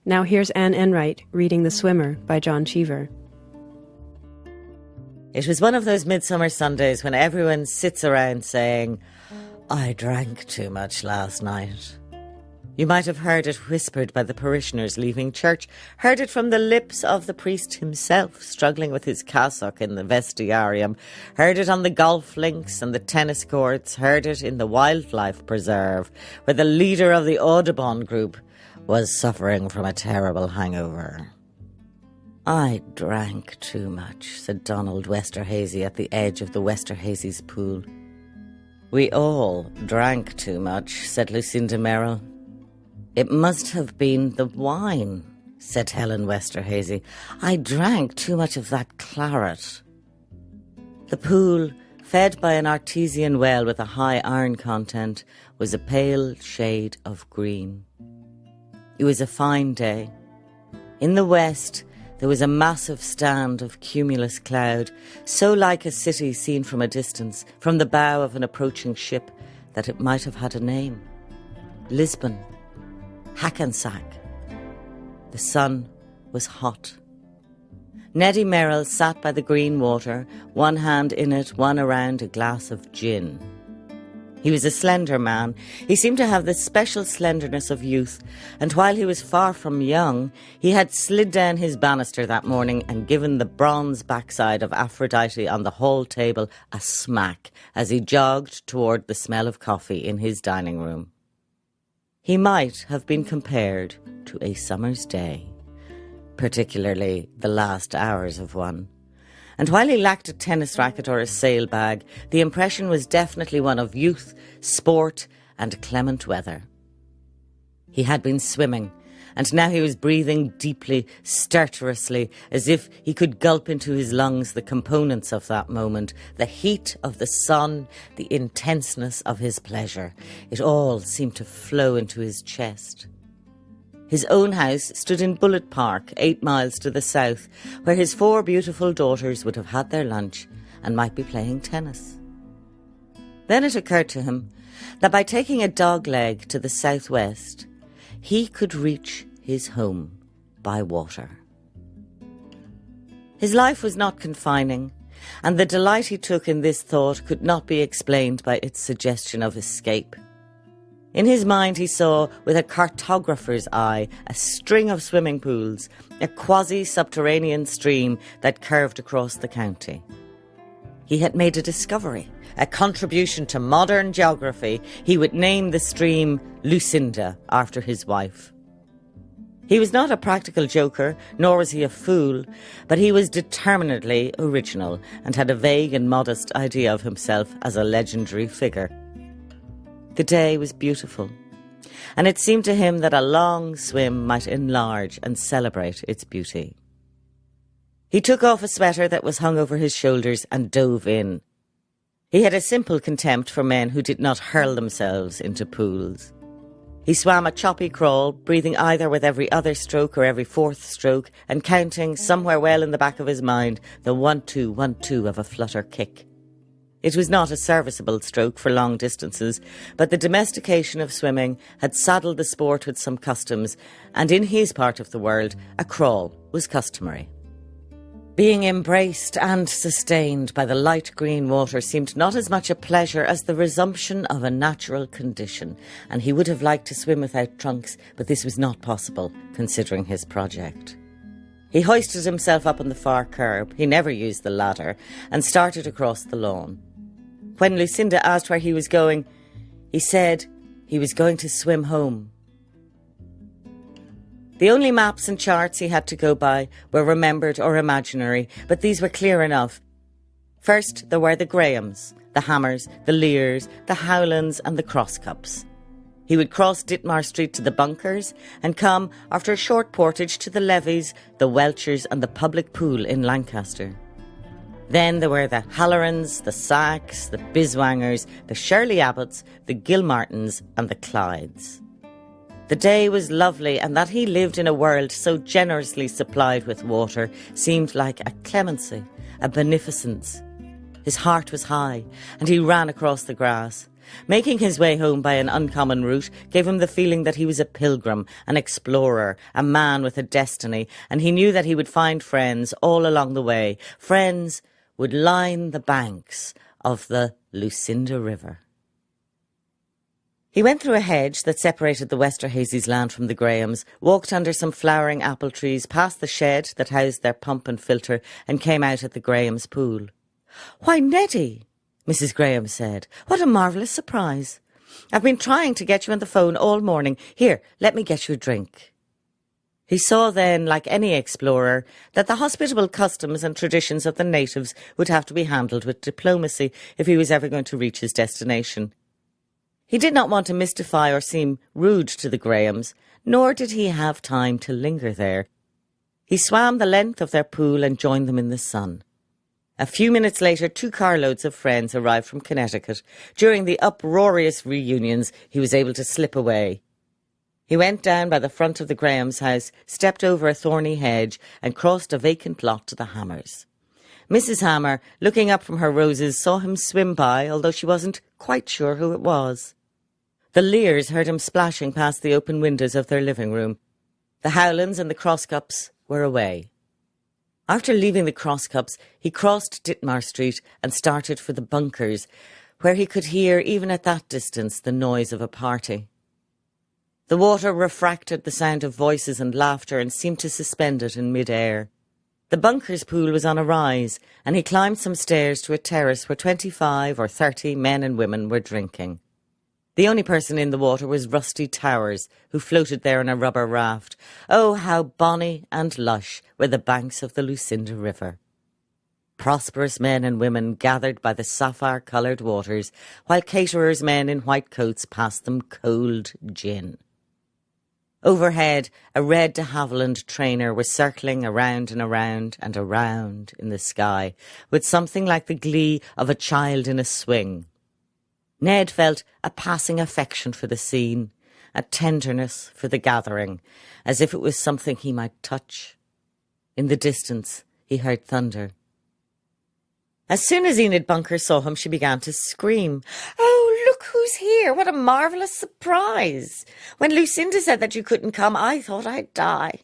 Now here's Anne Enright reading The Swimmer by John Cheever. It was one of those midsummer Sundays when everyone sits around saying, "I drank too much last night." You might have heard it whispered by the parishioners leaving church, heard it from the lips of the priest himself struggling with his cassock in the vestiarium, heard it on the golf links and the tennis courts, heard it in the wildlife preserve, where the leader of the Audubon group was suffering from a terrible hangover. "I drank too much," said Donald Westerhazy at the edge of the Westerhazy's pool. "We all drank too much," said Lucinda Merrill. "It must have been the wine," said Helen Westerhazy. "I drank too much of that claret." The pool, fed by an artesian well with a high iron content, was a pale shade of green. It was a fine day. In the west, there was a massive stand of cumulus cloud, so like a city seen from a distance, from the bow of an approaching ship, that it might have had a name. Lisbon. Hackensack. The sun was hot. Neddy Merrill sat by the green water, one hand in it, one around a glass of gin. He was a slender man. He seemed to have the special slenderness of youth, and while he was far from young, he had slid down his banister that morning and given the bronze backside of Aphrodite on the hall table a smack as he jogged toward the smell of coffee in his dining room. He might have been compared to a summer's day, particularly the last hours of one. And while he lacked a tennis racket or a sail bag, the impression was definitely one of youth, sport, and clement weather. He had been swimming, and now he was breathing deeply, stertorously, as if he could gulp into his lungs the components of that moment, the heat of the sun, the intenseness of his pleasure. It all seemed to flow into his chest. His own house stood in Bullet Park, 8 miles to the south, where his 4 beautiful daughters would have had their lunch and might be playing tennis. Then it occurred to him that by taking a dogleg to the southwest, he could reach his home by water. His life was not confining, and the delight he took in this thought could not be explained by its suggestion of escape. In his mind he saw, with a cartographer's eye, a string of swimming pools, a quasi-subterranean stream that curved across the county. He had made a discovery, a contribution to modern geography. He would name the stream Lucinda after his wife. He was not a practical joker, nor was he a fool, but he was determinedly original and had a vague and modest idea of himself as a legendary figure. The day was beautiful, and it seemed to him that a long swim might enlarge and celebrate its beauty. He took off a sweater that was hung over his shoulders and dove in. He had a simple contempt for men who did not hurl themselves into pools. He swam a choppy crawl, breathing either with every other stroke or every 4th stroke, and counting, somewhere well in the back of his mind, the 1-2, 1-2 of a flutter kick. It was not a serviceable stroke for long distances, but the domestication of swimming had saddled the sport with some customs, and in his part of the world, a crawl was customary. Being embraced and sustained by the light green water seemed not as much a pleasure as the resumption of a natural condition, and he would have liked to swim without trunks, but this was not possible, considering his project. He hoisted himself up on the far curb, he never used the ladder, and started across the lawn. When Lucinda asked where he was going, he said he was going to swim home. The only maps and charts he had to go by were remembered or imaginary, but these were clear enough. First, there were the Grahams, the Hammers, the Lears, the Howlands and the Crosscups. He would cross Ditmar Street to the Bunkers and come, after a short portage, to the Levies, the Welchers and the public pool in Lancaster. Then there were the Hallorans, the Sacks, the Biswangers, the Shirley Abbotts, the Gilmartins and the Clydes. The day was lovely, and that he lived in a world so generously supplied with water seemed like a clemency, a beneficence. His heart was high, and he ran across the grass. Making his way home by an uncommon route gave him the feeling that he was a pilgrim, an explorer, a man with a destiny, and he knew that he would find friends all along the way. Friends would line the banks of the Lucinda River. He went through a hedge that separated the Westerhazy's land from the Grahams, walked under some flowering apple trees, past the shed that housed their pump and filter, and came out at the Grahams' pool. "Why, Neddy," Mrs. Graham said, "what a marvellous surprise. I've been trying to get you on the phone all morning. Here, let me get you a drink." He saw then, like any explorer, that the hospitable customs and traditions of the natives would have to be handled with diplomacy if he was ever going to reach his destination. He did not want to mystify or seem rude to the Grahams, nor did he have time to linger there. He swam the length of their pool and joined them in the sun. A few minutes later, 2 carloads of friends arrived from Connecticut. During the uproarious reunions, he was able to slip away. He went down by the front of the Grahams' house, stepped over a thorny hedge, and crossed a vacant lot to the Hammers. Mrs. Hammer, looking up from her roses, saw him swim by, although she wasn't quite sure who it was. The Lears heard him splashing past the open windows of their living room. The Howlands and the Crosscups were away. After leaving the Crosscups, he crossed Ditmar Street and started for the bunkers, where he could hear, even at that distance, the noise of a party. The water refracted the sound of voices and laughter and seemed to suspend it in mid-air. The bunkers pool was on a rise, and he climbed some stairs to a terrace where 25 or 30 men and women were drinking. The only person in the water was Rusty Towers, who floated there on a rubber raft. Oh, how bonny and lush were the banks of the Lucinda River. Prosperous men and women gathered by the sapphire-coloured waters, while caterers' men in white coats passed them cold gin. Overhead, a red de Havilland trainer was circling around and around and around in the sky, with something like the glee of a child in a swing. Ned felt a passing affection for the scene, a tenderness for the gathering, as if it was something he might touch. In the distance, he heard thunder. As soon as Enid Bunker saw him, she began to scream. "Oh, look who's here! What a marvellous surprise! When Lucinda said that you couldn't come, I thought I'd die."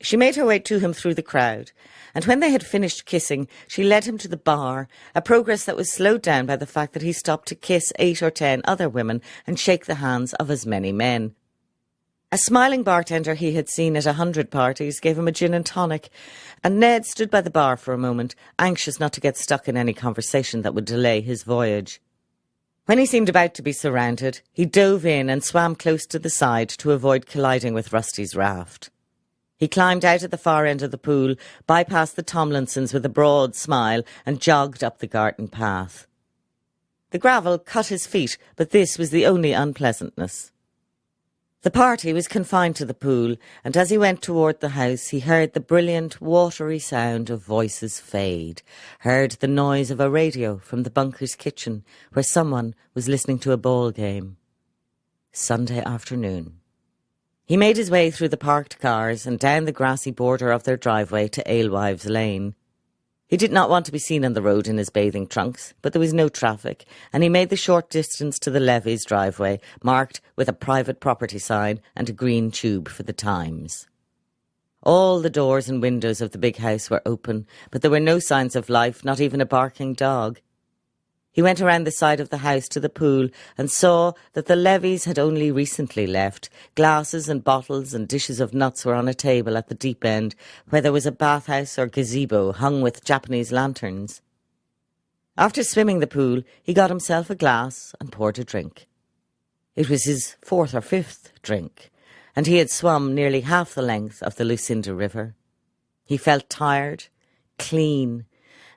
She made her way to him through the crowd, and when they had finished kissing, she led him to the bar, a progress that was slowed down by the fact that he stopped to kiss 8 or 10 other women and shake the hands of as many men. A smiling bartender he had seen at 100 parties gave him a gin and tonic, and Ned stood by the bar for a moment, anxious not to get stuck in any conversation that would delay his voyage. When he seemed about to be surrounded, he dove in and swam close to the side to avoid colliding with Rusty's raft. He climbed out at the far end of the pool, bypassed the Tomlinsons with a broad smile, and jogged up the garden path. The gravel cut his feet, but this was the only unpleasantness. The party was confined to the pool, and as he went toward the house, he heard the brilliant, watery sound of voices fade, heard the noise of a radio from the bunker's kitchen, where someone was listening to a ball game. Sunday afternoon. He made his way through the parked cars and down the grassy border of their driveway to Alewives Lane. He did not want to be seen on the road in his bathing trunks, but there was no traffic, and he made the short distance to the Levy's driveway, marked with a private property sign and a green tube for the Times. All the doors and windows of the big house were open, but there were no signs of life, not even a barking dog. He went around the side of the house to the pool and saw that the Levys had only recently left. Glasses and bottles and dishes of nuts were on a table at the deep end, where there was a bathhouse or gazebo hung with Japanese lanterns. After swimming the pool, he got himself a glass and poured a drink. It was his 4th or 5th drink, and he had swum nearly half the length of the Lucinda River. He felt tired, clean,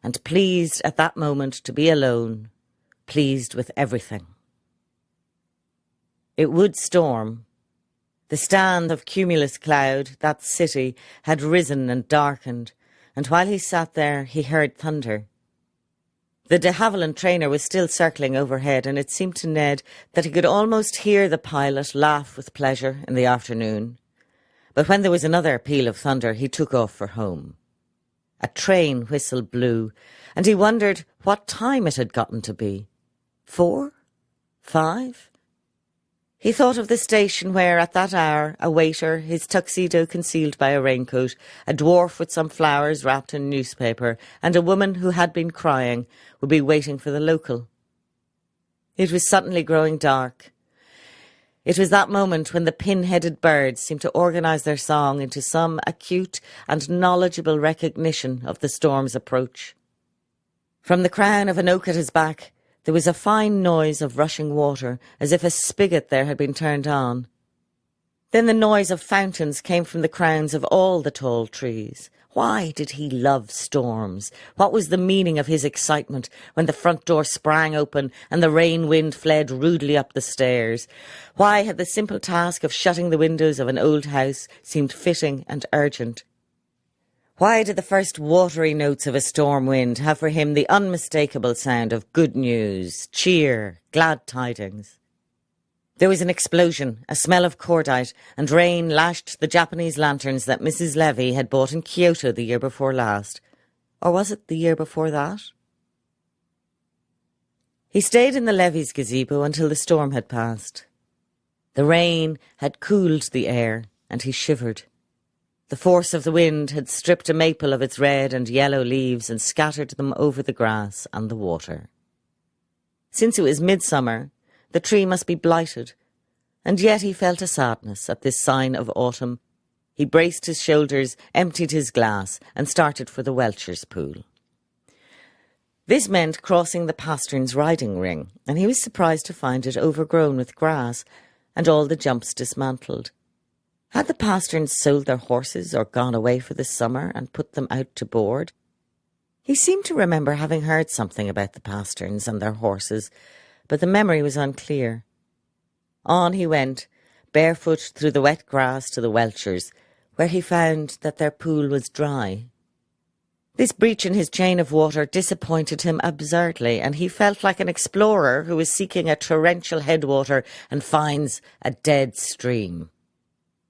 and pleased at that moment to be alone, pleased with everything. It would storm. The stand of cumulus cloud, that city, had risen and darkened, and while he sat there he heard thunder. The de Havilland trainer was still circling overhead, and it seemed to Ned that he could almost hear the pilot laugh with pleasure in the afternoon. But when there was another peal of thunder, he took off for home. A train whistle blew, and he wondered what time it had gotten to be. 4? 5? He thought of the station where, at that hour, a waiter, his tuxedo concealed by a raincoat, a dwarf with some flowers wrapped in newspaper, and a woman who had been crying, would be waiting for the local. It was suddenly growing dark. It was that moment when the pin-headed birds seemed to organise their song into some acute and knowledgeable recognition of the storm's approach. From the crown of an oak at his back, there was a fine noise of rushing water, as if a spigot there had been turned on. Then the noise of fountains came from the crowns of all the tall trees. Why did he love storms? What was the meaning of his excitement when the front door sprang open and the rain wind fled rudely up the stairs? Why had the simple task of shutting the windows of an old house seemed fitting and urgent? Why did the first watery notes of a storm wind have for him the unmistakable sound of good news, cheer, glad tidings? There was an explosion, a smell of cordite, and rain lashed the Japanese lanterns that Mrs. Levy had bought in Kyoto the year before last. Or was it the year before that? He stayed in the Levy's gazebo until the storm had passed. The rain had cooled the air, and he shivered. The force of the wind had stripped a maple of its red and yellow leaves and scattered them over the grass and the water. Since it was midsummer, the tree must be blighted, and yet he felt a sadness at this sign of autumn. He braced his shoulders, emptied his glass, and started for the Welchers' pool. This meant crossing the Pasterns' riding ring, and he was surprised to find it overgrown with grass and all the jumps dismantled. Had the Pasterns sold their horses or gone away for the summer and put them out to board? He seemed to remember having heard something about the Pasterns and their horses, but the memory was unclear. On he went, barefoot through the wet grass to the Welchers', where he found that their pool was dry. This breach in his chain of water disappointed him absurdly, and he felt like an explorer who is seeking a torrential headwater and finds a dead stream.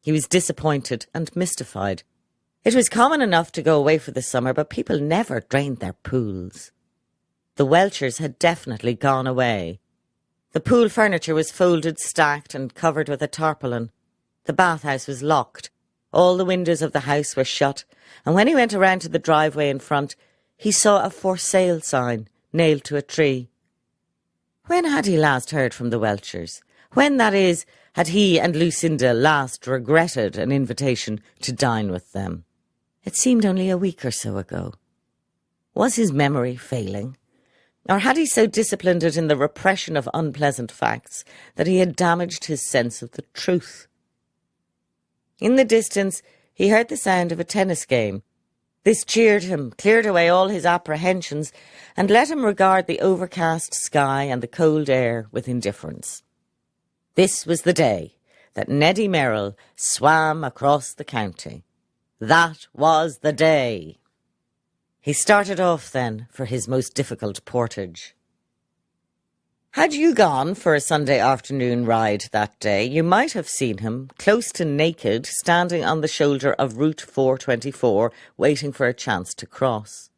He was disappointed and mystified. It was common enough to go away for the summer, but people never drained their pools. The Welchers had definitely gone away. The pool furniture was folded, stacked, and covered with a tarpaulin. The bathhouse was locked. All the windows of the house were shut, and when he went around to the driveway in front, he saw a for sale sign nailed to a tree. When had he last heard from the Welchers? When, that is, had he and Lucinda last regretted an invitation to dine with them? It seemed only a week or so ago. Was his memory failing? Or had he so disciplined it in the repression of unpleasant facts that he had damaged his sense of the truth? In the distance, he heard the sound of a tennis game. This cheered him, cleared away all his apprehensions, and let him regard the overcast sky and the cold air with indifference. This was the day that Neddy Merrill swam across the county. That was the day. He started off then for his most difficult portage. Had you gone for a Sunday afternoon ride that day, you might have seen him, close to naked, standing on the shoulder of Route 424, waiting for a chance to cross.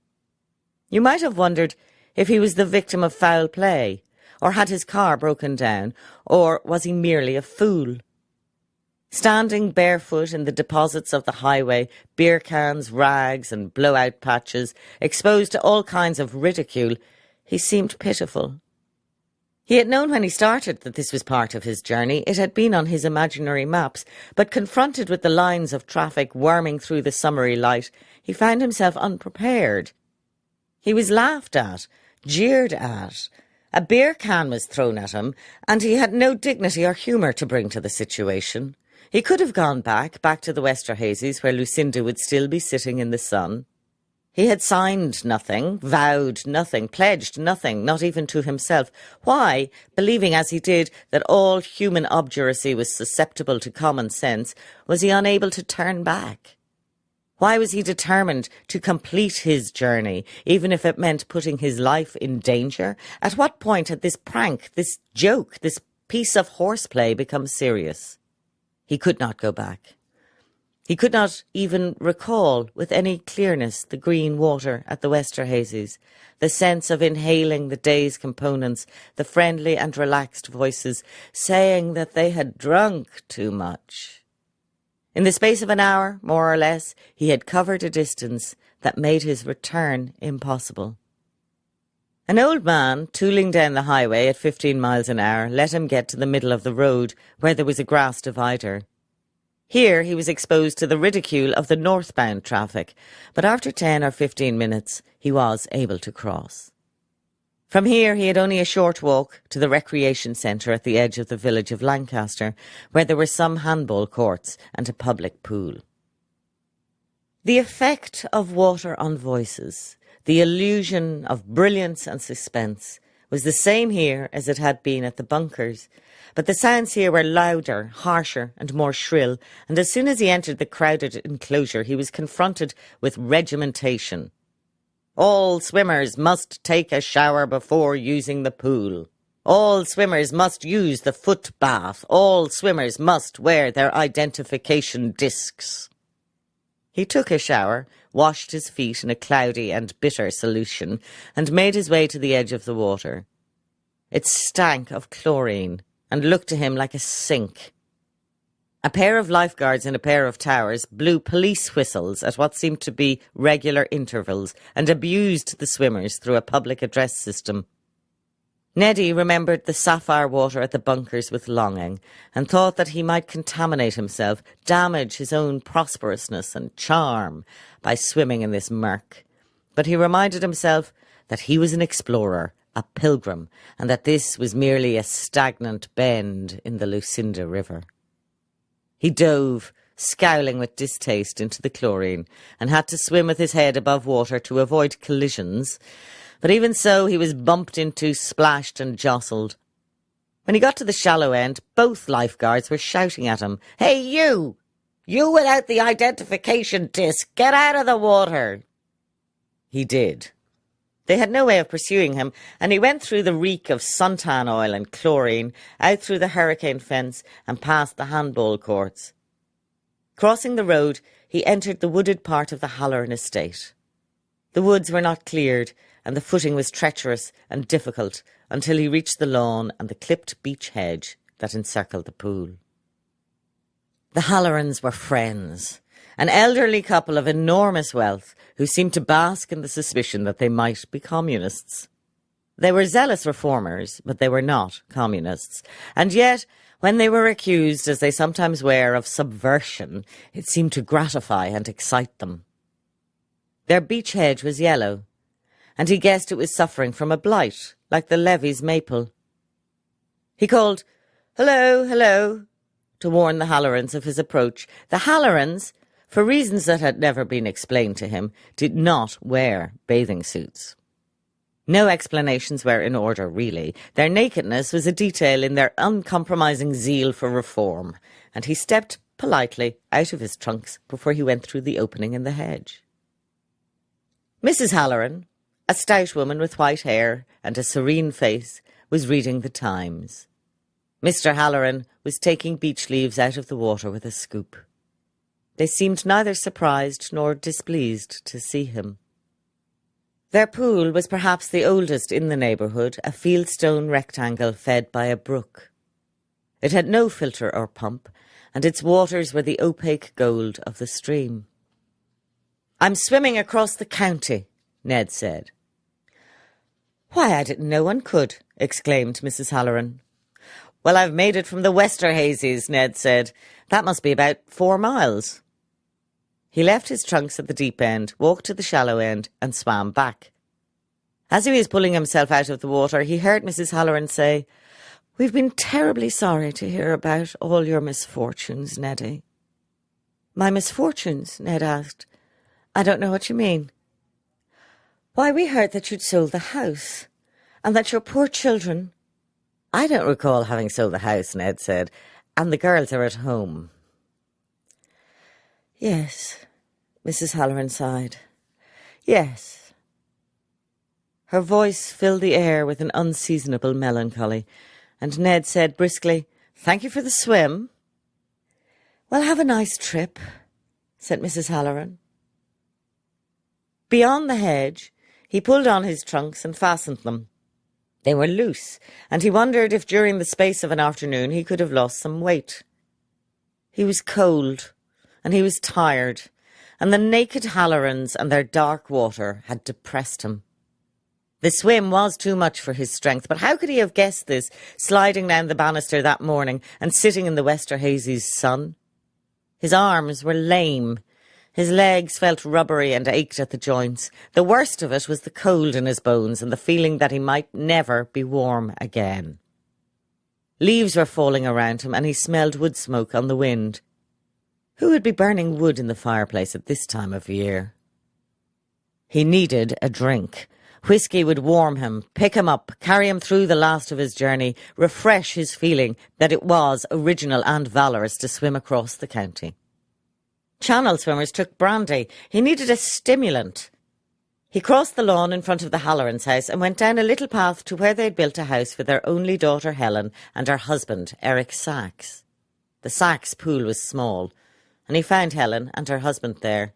You might have wondered if he was the victim of foul play, or had his car broken down, or was he merely a fool? Standing barefoot in the deposits of the highway, beer cans, rags and blowout patches, exposed to all kinds of ridicule, he seemed pitiful. He had known when he started that this was part of his journey. It had been on his imaginary maps, but confronted with the lines of traffic worming through the summery light, he found himself unprepared. He was laughed at, jeered at. A beer can was thrown at him, and he had no dignity or humour to bring to the situation. He could have gone back to the Westerhazys, where Lucinda would still be sitting in the sun. He had signed nothing, vowed nothing, pledged nothing, not even to himself. Why, believing as he did that all human obduracy was susceptible to common sense, was he unable to turn back? Why was he determined to complete his journey, even if it meant putting his life in danger? At what point had this prank, this joke, this piece of horseplay become serious? He could not go back. He could not even recall with any clearness the green water at the Westerhazes, the sense of inhaling the day's components, the friendly and relaxed voices saying that they had drunk too much. In the space of an hour, more or less, he had covered a distance that made his return impossible. An old man, tooling down the highway at 15 miles an hour, let him get to the middle of the road, where there was a grass divider. Here he was exposed to the ridicule of the northbound traffic, but after 10 or 15 minutes he was able to cross. From here he had only a short walk to the recreation centre at the edge of the village of Lancaster, where there were some handball courts and a public pool. The effect of water on voices, the illusion of brilliance and suspense, was the same here as it had been at the bunkers, but the sounds here were louder, harsher and more shrill, and as soon as he entered the crowded enclosure he was confronted with regimentation. All swimmers must take a shower before using the pool. All swimmers must use the foot bath. All swimmers must wear their identification discs. He took a shower, washed his feet in a cloudy and bitter solution, and made his way to the edge of the water. It stank of chlorine and looked to him like a sink. A pair of lifeguards in a pair of towers blew police whistles at what seemed to be regular intervals and abused the swimmers through a public address system. Neddy remembered the sapphire water at the bunkers with longing and thought that he might contaminate himself, damage his own prosperousness and charm by swimming in this murk. But he reminded himself that he was an explorer, a pilgrim, and that this was merely a stagnant bend in the Lucinda River. He dove, scowling with distaste, into the chlorine and had to swim with his head above water to avoid collisions. But even so, he was bumped into, splashed and jostled. When he got to the shallow end, both lifeguards were shouting at him, "Hey, you! You without the identification disc! Get out of the water!" He did. They had no way of pursuing him, and he went through the reek of suntan oil and chlorine, out through the hurricane fence and past the handball courts. Crossing the road, he entered the wooded part of the Halloran estate. The woods were not cleared, and the footing was treacherous and difficult until he reached the lawn and the clipped beech hedge that encircled the pool. The Hallorans were friends, an elderly couple of enormous wealth who seemed to bask in the suspicion that they might be communists. They were zealous reformers, but they were not communists, and yet, when they were accused, as they sometimes were, of subversion, it seemed to gratify and excite them. Their beech hedge was yellow, and he guessed it was suffering from a blight, like the Levy's maple. He called, "Hello, hello," to warn the Hallorans of his approach. The Hallorans, for reasons that had never been explained to him, did not wear bathing suits. No explanations were in order, really. Their nakedness was a detail in their uncompromising zeal for reform, and he stepped politely out of his trunks before he went through the opening in the hedge. Mrs. Halloran, a stout woman with white hair and a serene face, was reading the Times. Mr. Halloran was taking beech leaves out of the water with a scoop. They seemed neither surprised nor displeased to see him. Their pool was perhaps the oldest in the neighbourhood, a fieldstone rectangle fed by a brook. It had no filter or pump, and its waters were the opaque gold of the stream. "I'm swimming across the county," Ned said. "Why, I didn't know one could," exclaimed Mrs. Halloran. "Well, I've made it from the Westerhazes," Ned said. "That must be about 4 miles. He left his trunks at the deep end, walked to the shallow end, and swam back. As he was pulling himself out of the water, he heard Mrs. Halloran say, "We've been terribly sorry to hear about all your misfortunes, Neddy." "My misfortunes?" Ned asked. "I don't know what you mean." "Why, we heard that you'd sold the house, and that your poor children—" "I don't recall having sold the house," Ned said, "and the girls are at home." "Yes," Mrs. Halloran sighed. "Yes." Her voice filled the air with an unseasonable melancholy, and Ned said briskly, "Thank you for the swim." "Well, have a nice trip." said Mrs. Halloran. Beyond the hedge, he pulled on his trunks and fastened them. They were loose, and he wondered if during the space of an afternoon he could have lost some weight. He was cold, and he was tired, and the naked Hallorans and their dark water had depressed him. The swim was too much for his strength, but how could he have guessed this, sliding down the banister that morning and sitting in the Westerhazy's sun? His arms were lame. His legs felt rubbery and ached at the joints. The worst of it was the cold in his bones and the feeling that he might never be warm again. Leaves were falling around him and he smelled wood smoke on the wind. Who would be burning wood in the fireplace at this time of year? He needed a drink. Whiskey would warm him, pick him up, carry him through the last of his journey, refresh his feeling that it was original and valorous to swim across the county. Channel swimmers took brandy. He needed a stimulant. He crossed the lawn in front of the Hallorans' house and went down a little path to where they'd built a house for their only daughter Helen and her husband, Eric Sachs. The Sachs pool was small, and he found Helen and her husband there.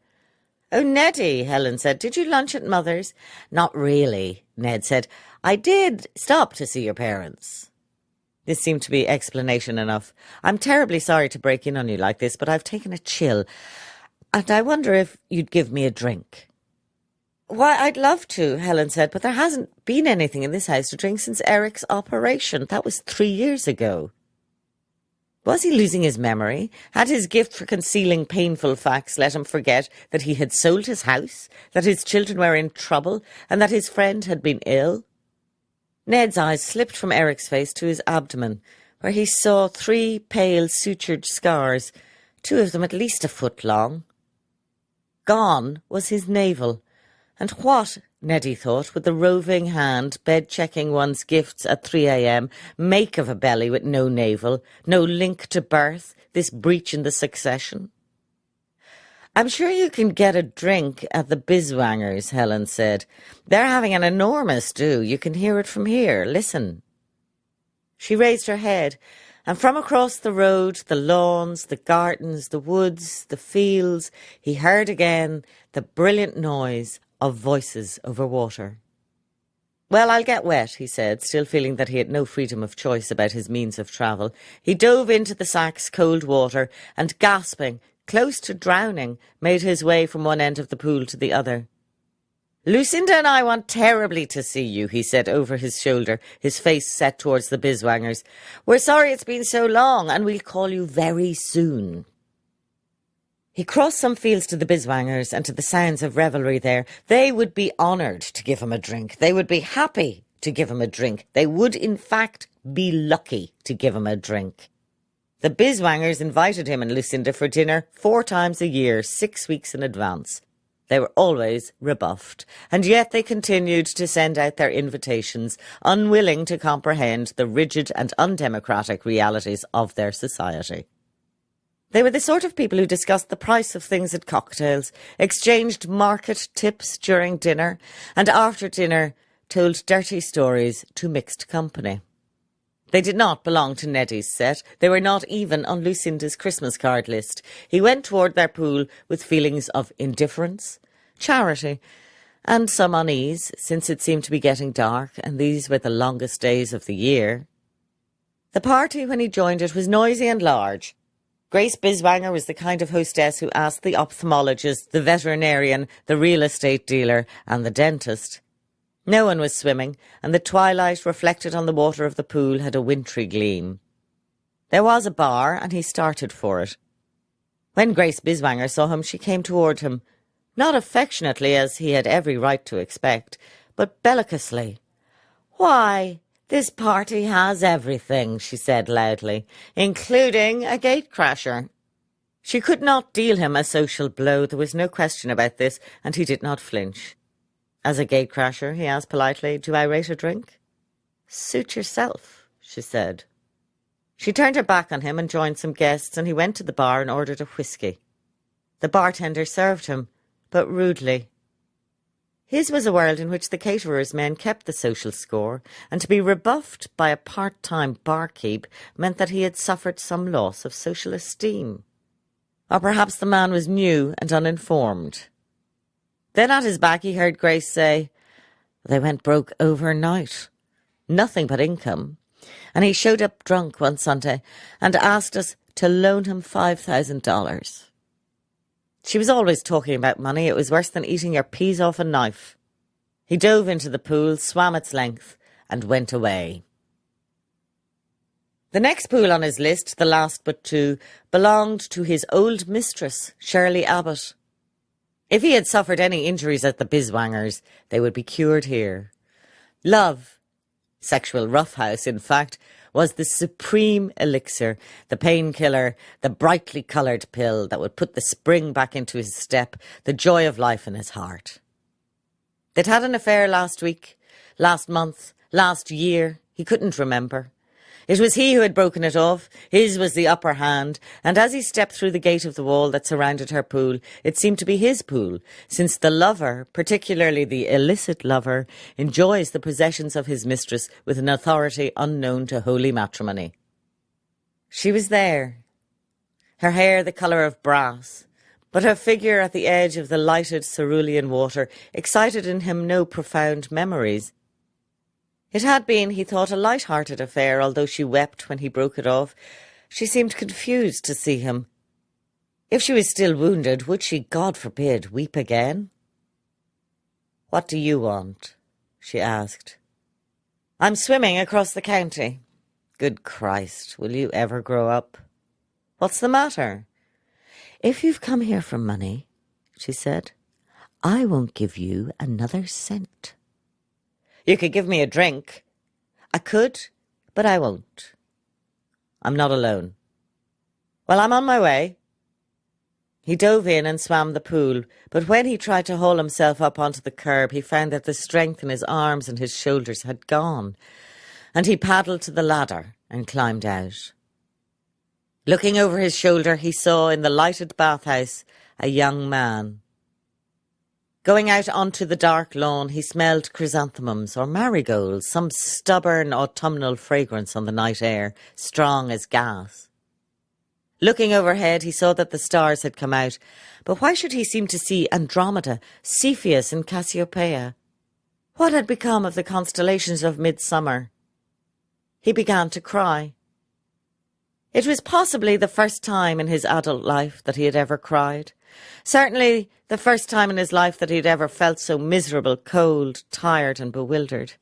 "Oh, Neddy," Helen said, "did you lunch at Mother's?" "Not really," Ned said. "I did stop to see your parents." This seemed to be explanation enough. "I'm terribly sorry to break in on you like this, but I've taken a chill, and I wonder if you'd give me a drink." "Why, I'd love to," Helen said, "but there hasn't been anything in this house to drink since Eric's operation. That was 3 years ago." Was he losing his memory? Had his gift for concealing painful facts let him forget that he had sold his house, that his children were in trouble, and that his friend had been ill? Ned's eyes slipped from Eric's face to his abdomen, where he saw 3 pale sutured scars, 2 of them at least a foot long. Gone was his navel, and what, Neddy thought, would the roving hand, bed-checking one's gifts at 3 a.m, make of a belly with no navel, no link to birth, this breach in the succession? "I'm sure you can get a drink at the Biswangers," Helen said. "They're having an enormous do. You can hear it from here. Listen." She raised her head, and from across the road, the lawns, the gardens, the woods, the fields, he heard again the brilliant noise of voices over water. "Well, I'll get wet," he said, still feeling that he had no freedom of choice about his means of travel. He dove into the Sachs' cold water and, gasping, close to drowning, made his way from one end of the pool to the other. "Lucinda and I want terribly to see you," he said over his shoulder, his face set towards the Biswangers. "We're sorry it's been so long, and we'll call you very soon." He crossed some fields to the Biswangers and to the sounds of revelry there. They would be honoured to give him a drink. They would be happy to give him a drink. They would, in fact, be lucky to give him a drink. The Biswangers invited him and Lucinda for dinner 4 times a year, 6 weeks in advance. They were always rebuffed, and yet they continued to send out their invitations, unwilling to comprehend the rigid and undemocratic realities of their society. They were the sort of people who discussed the price of things at cocktails, exchanged market tips during dinner, and after dinner told dirty stories to mixed company. They did not belong to Neddy's set. They were not even on Lucinda's Christmas card list. He went toward their pool with feelings of indifference, charity, and some unease, since it seemed to be getting dark, and these were the longest days of the year. The party, when he joined it, was noisy and large. Grace Biswanger was the kind of hostess who asked the ophthalmologist, the veterinarian, the real estate dealer, and the dentist. No one was swimming, and the twilight reflected on the water of the pool had a wintry gleam. There was a bar, and he started for it. When Grace Biswanger saw him, she came toward him, not affectionately, as he had every right to expect, but bellicosely. "Why, this party has everything," she said loudly, "including a gatecrasher." She could not deal him a social blow. There was no question about this, and he did not flinch. "As a gatecrasher," he asked politely, "do I rate a drink?" "Suit yourself," she said. She turned her back on him and joined some guests, and he went to the bar and ordered a whisky. The bartender served him, but rudely. His was a world in which the caterer's men kept the social score, and to be rebuffed by a part-time barkeep meant that he had suffered some loss of social esteem. Or perhaps the man was new and uninformed. Then at his back he heard Grace say, "They went broke overnight. Nothing but income. And he showed up drunk one Sunday and asked us to loan him $5,000. She was always talking about money. It was worse than eating your peas off a knife. He dove into the pool, swam its length, and went away." The next pool on his list, the last but two, belonged to his old mistress, Shirley Abbott. If he had suffered any injuries at the Biswangers, they would be cured here. Love, sexual roughhouse in fact, was the supreme elixir, the painkiller, the brightly coloured pill that would put the spring back into his step, the joy of life in his heart. They'd had an affair last week, last month, last year. He couldn't remember. It was he who had broken it off. His was the upper hand, and as he stepped through the gate of the wall that surrounded her pool, it seemed to be his pool, since the lover, particularly the illicit lover, enjoys the possessions of his mistress with an authority unknown to holy matrimony. She was there, her hair the colour of brass, but her figure at the edge of the lighted cerulean water excited in him no profound memories. It had been, he thought, a light-hearted affair, although she wept when he broke it off. She seemed confused to see him. If she was still wounded, would she, God forbid, weep again? "What do you want?" she asked. "I'm swimming across the county." "Good Christ, will you ever grow up?" "What's the matter?" "If you've come here for money," she said, "I won't give you another cent." "You could give me a drink." "I could, but I won't." "I'm not alone." "Well, I'm on my way." He dove in and swam the pool, but when he tried to haul himself up onto the curb, he found that the strength in his arms and his shoulders had gone, and he paddled to the ladder and climbed out. Looking over his shoulder, he saw in the lighted bathhouse a young man. Going out onto the dark lawn, he smelled chrysanthemums or marigolds, some stubborn autumnal fragrance on the night air, strong as gas. Looking overhead, he saw that the stars had come out, but why should he seem to see Andromeda, Cepheus and Cassiopeia? What had become of the constellations of midsummer? He began to cry. It was possibly the first time in his adult life that he had ever cried. Certainly the first time in his life that he had ever felt so miserable, cold, tired and bewildered.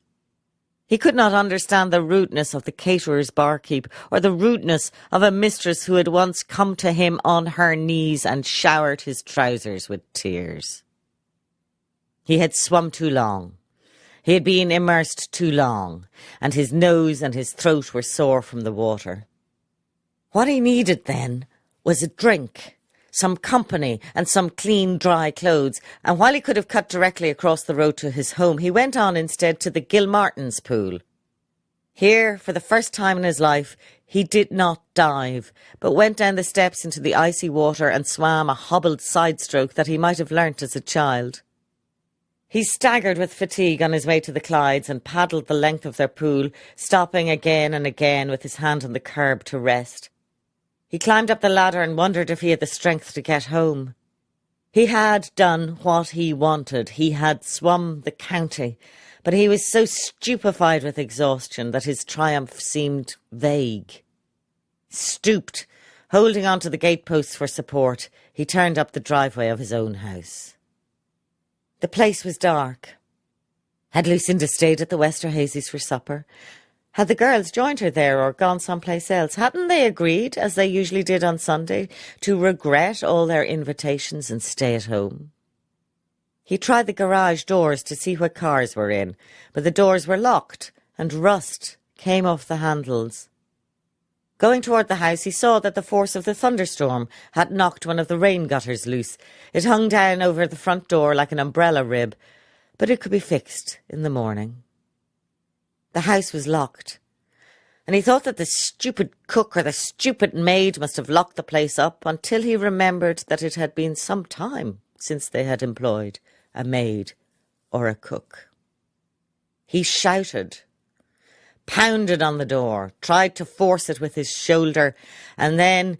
He could not understand the rudeness of the caterer's barkeep or the rudeness of a mistress who had once come to him on her knees and showered his trousers with tears. He had swum too long. He had been immersed too long, and his nose and his throat were sore from the water. What he needed then was a drink, some company and some clean, dry clothes, and while he could have cut directly across the road to his home, he went on instead to the Gilmartins pool. Here, for the first time in his life, he did not dive, but went down the steps into the icy water and swam a hobbled side-stroke that he might have learnt as a child. He staggered with fatigue on his way to the Clydes and paddled the length of their pool, stopping again and again with his hand on the curb to rest. He climbed up the ladder and wondered if he had the strength to get home. He had done what he wanted. He had swum the county, but he was so stupefied with exhaustion that his triumph seemed vague. Stooped, holding on to the gateposts for support, he turned up the driveway of his own house. The place was dark. Had Lucinda stayed at the Westerhazys for supper? Had the girls joined her there or gone someplace else? Hadn't they agreed, as they usually did on Sunday, to regret all their invitations and stay at home? He tried the garage doors to see what cars were in, but the doors were locked and rust came off the handles. Going toward the house, he saw that the force of the thunderstorm had knocked one of the rain gutters loose. It hung down over the front door like an umbrella rib, but it could be fixed in the morning. The house was locked, and he thought that the stupid cook or the stupid maid must have locked the place up until he remembered that it had been some time since they had employed a maid or a cook. He shouted, pounded on the door, tried to force it with his shoulder, and then,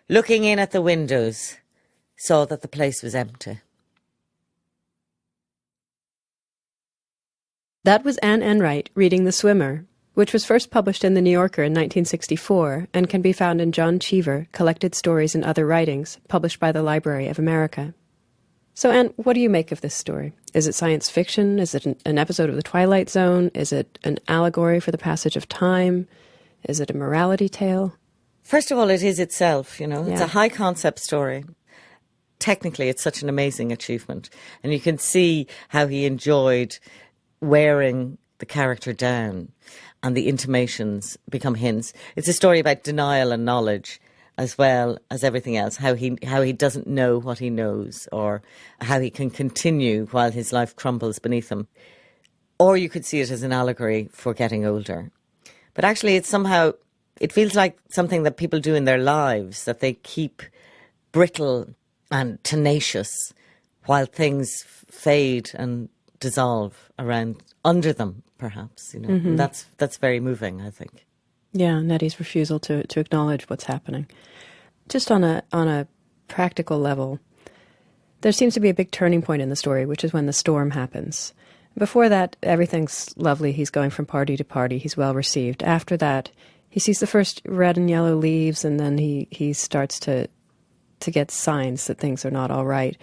looking in at the windows, saw that the place was empty. That was Anne Enright reading The Swimmer, which was first published in The New Yorker in 1964 and can be found in John Cheever, Collected Stories and Other Writings, published by the Library of America. So, Anne, what do you make of this story? Is it science fiction? Is it an episode of The Twilight Zone? Is it an allegory for the passage of time? Is it a morality tale? First of all, it is itself, It's Yeah. a high-concept story. Technically, it's such an amazing achievement. And you can see how he enjoyed wearing the character down, and the intimations become hints. It's a story about denial and knowledge, as well as everything else, how he doesn't know what he knows, or how he can continue while his life crumbles beneath him. Or you could see it as an allegory for getting older. But actually, it feels like something that people do in their lives, that they keep brittle and tenacious while things fade and dissolve under them, perhaps. And that's very moving, I think. Yeah, Nettie's refusal to acknowledge what's happening. Just on a practical level, there seems to be a big turning point in the story, which is when the storm happens. Before that, everything's lovely. He's going from party to party. He's well received. After that, he sees the first red and yellow leaves, and then he starts to get signs that things are not all right.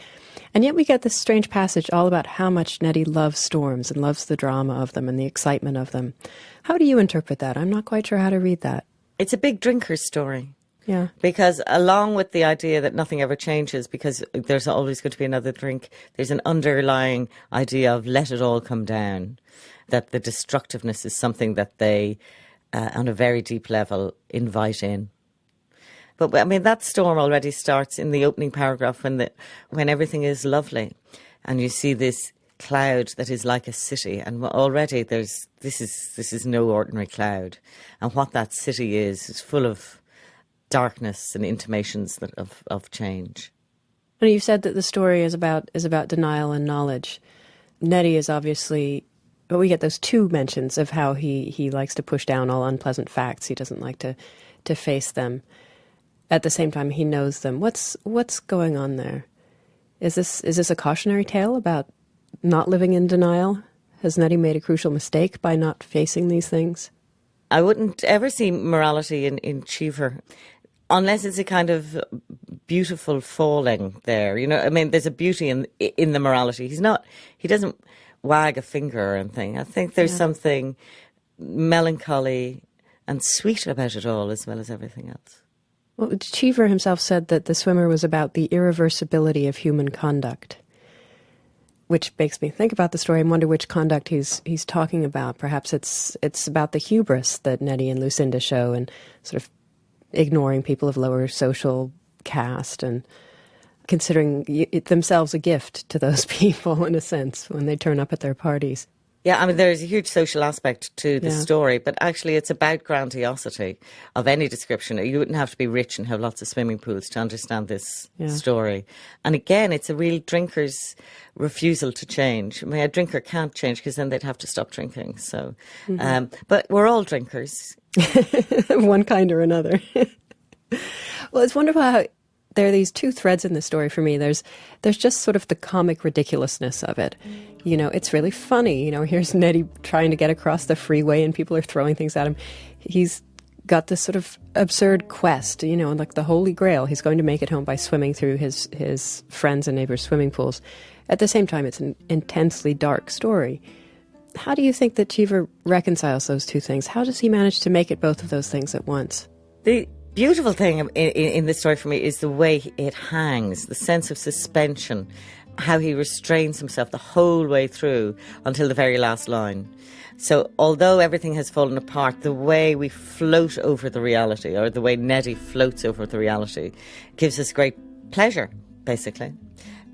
And yet we get this strange passage all about how much Nettie loves storms and loves the drama of them and the excitement of them. How do you interpret that? I'm not quite sure how to read that. It's a big drinker's story. Yeah. Because along with the idea that nothing ever changes because there's always going to be another drink, there's an underlying idea of let it all come down, that the destructiveness is something that they, on a very deep level, invite in. But I mean, that storm already starts in the opening paragraph when everything is lovely, and you see this cloud that is like a city, and already this is no ordinary cloud, and what that city is full of darkness and intimations of change. And you said that the story is about denial and knowledge. Nettie is obviously, but we get those two mentions of how he likes to push down all unpleasant facts. He doesn't like to face them. At the same time, he knows them. What's going on there? Is this a cautionary tale about not living in denial? Has Nettie made a crucial mistake by not facing these things? I wouldn't ever see morality in Cheever, unless it's a kind of beautiful falling there. I mean, there's a beauty in the morality. He doesn't wag a finger or anything. I think there's something melancholy and sweet about it all, as well as everything else. Well, Cheever himself said that The Swimmer was about the irreversibility of human conduct, which makes me think about the story and wonder which conduct he's talking about. Perhaps it's about the hubris that Nettie and Lucinda show, and sort of ignoring people of lower social caste and considering themselves a gift to those people, in a sense, when they turn up at their parties. Yeah, I mean, there's a huge social aspect to the story, but actually it's about grandiosity of any description. You wouldn't have to be rich and have lots of swimming pools to understand this story. And again, it's a real drinker's refusal to change. I mean, a drinker can't change because then they'd have to stop drinking. So, but we're all drinkers. One kind or another. Well, it's wonderful how there are these two threads in the story for me. There's just sort of the comic ridiculousness of it. It's really funny. Here's Nettie trying to get across the freeway and people are throwing things at him. He's got this sort of absurd quest, like the Holy Grail. He's going to make it home by swimming through his friends' and neighbors' swimming pools. At the same time, it's an intensely dark story. How do you think that Cheever reconciles those two things? How does he manage to make it both of those things at once? The beautiful thing in this story for me is the way it hangs, the sense of suspension, how he restrains himself the whole way through until the very last line. So although everything has fallen apart, the way we float over the reality, or the way Nettie floats over the reality, gives us great pleasure, basically.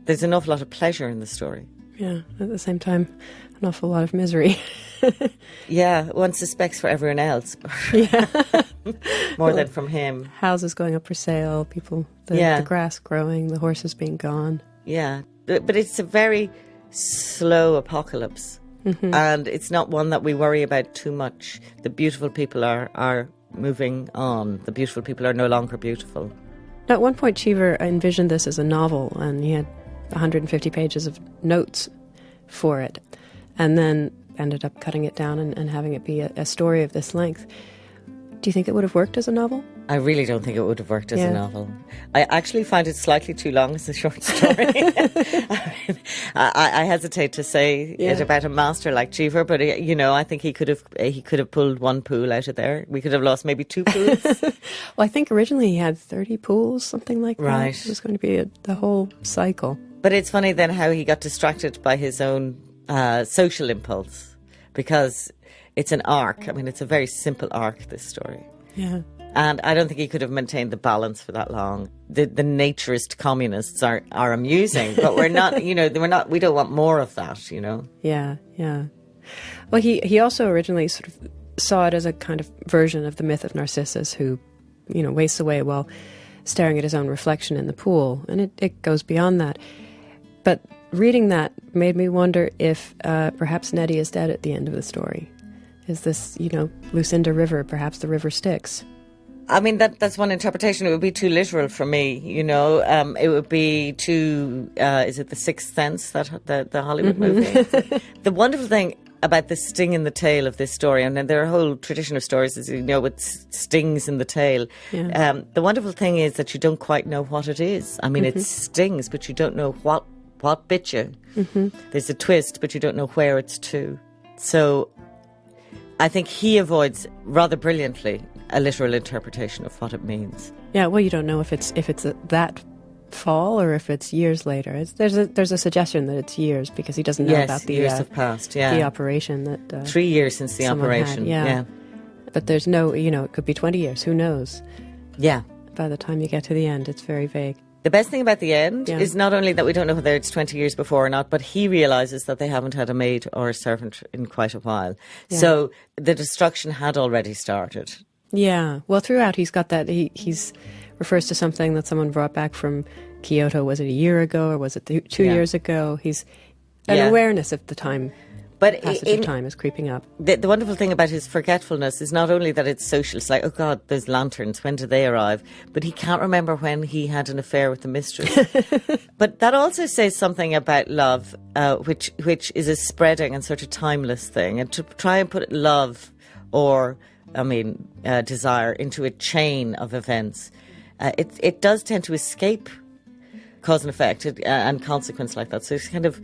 There's an awful lot of pleasure in the story. Yeah, at the same time, an awful lot of misery. Yeah, one suspects for everyone else. Yeah. More than from him. Houses going up for sale, people, the grass growing, the horses being gone. Yeah, but it's a very slow apocalypse. Mm-hmm. And it's not one that we worry about too much. The beautiful people are moving on. The beautiful people are no longer beautiful. Now, at one point, Cheever envisioned this as a novel, and he had 150 pages of notes for it, and then ended up cutting it down and having it be a story of this length. Do you think it would have worked as a novel? I really don't think it would have worked as a novel. I actually find it slightly too long as a short story. I hesitate to say it about a master like Cheever, but I think he could have pulled one pool out of there. We could have lost maybe 2 pools. Well, I think originally he had 30 pools, something like that. Right. It was going to be the whole cycle. But it's funny then how he got distracted by his own social impulse, because it's an arc. I mean, it's a very simple arc, this story. Yeah. And I don't think he could have maintained the balance for that long. The naturist communists are amusing, but we're not, we don't want more of that, Yeah, yeah. Well, he also originally sort of saw it as a kind of version of the myth of Narcissus, who, wastes away while staring at his own reflection in the pool. And it goes beyond that. But reading that made me wonder if perhaps Nettie is dead at the end of the story. Is this, Lucinda River, perhaps the river Styx? I mean, that's one interpretation. It would be too literal for me, It would be too, is it The Sixth Sense, the Hollywood movie? The wonderful thing about the sting in the tail of this story, and then there are a whole tradition of stories, as with stings in the tail. Yeah. The wonderful thing is that you don't quite know what it is. I mean, it stings, but you don't know what bit you. There's a twist, but you don't know where it's to. So I think he avoids rather brilliantly a literal interpretation of what it means. Yeah, well, you don't know if it's that fall or if it's years later. There's a suggestion that it's years, because he doesn't know about the years have passed. Yeah, the operation that 3 years since the operation. Yeah, but there's no, it could be 20 years. Who knows? Yeah. By the time you get to the end, it's very vague. The best thing about the end is not only that we don't know whether it's 20 years before or not, but he realises that they haven't had a maid or a servant in quite a while. Yeah. So the destruction had already started. Yeah. Well, throughout he's got that, he's refers to something that someone brought back from Kyoto. Was it a year ago or was it 2 years ago? He's an awareness of the time. But passage of time is creeping up. The wonderful thing about his forgetfulness is not only that it's social, it's like, oh God, there's lanterns, when do they arrive? But he can't remember when he had an affair with the mistress. But that also says something about love, which is a spreading and sort of timeless thing. And to try and put love or, desire into a chain of events, it does tend to escape cause and effect and consequence like that. So it's kind of...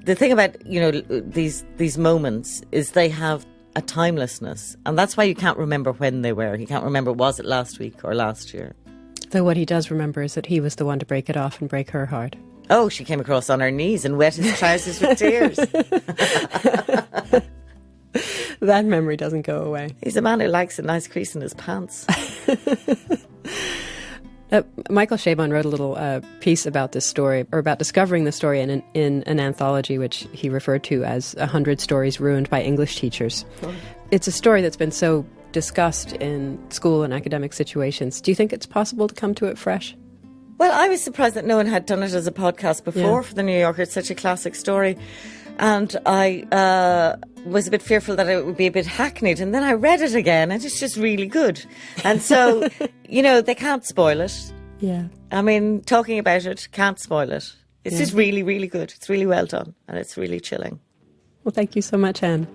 The thing about, these moments is they have a timelessness, and that's why you can't remember when they were. You can't remember, was it last week or last year? Though what he does remember is that he was the one to break it off and break her heart. Oh, she came across on her knees and wet his trousers with tears. That memory doesn't go away. He's a man who likes a nice crease in his pants. Michael Chabon wrote a little piece about this story, or about discovering the story in an anthology which he referred to as 100 Stories Ruined by English Teachers. Oh. It's a story that's been so discussed in school and academic situations. Do you think it's possible to come to it fresh? Well, I was surprised that no one had done it as a podcast before for The New Yorker. It's such a classic story. And I was a bit fearful that it would be a bit hackneyed. And then I read it again, and it's just really good. And so, they can't spoil it. Yeah. I mean, talking about it can't spoil it. It's just really, really good. It's really well done, and it's really chilling. Well, thank you so much, Anne.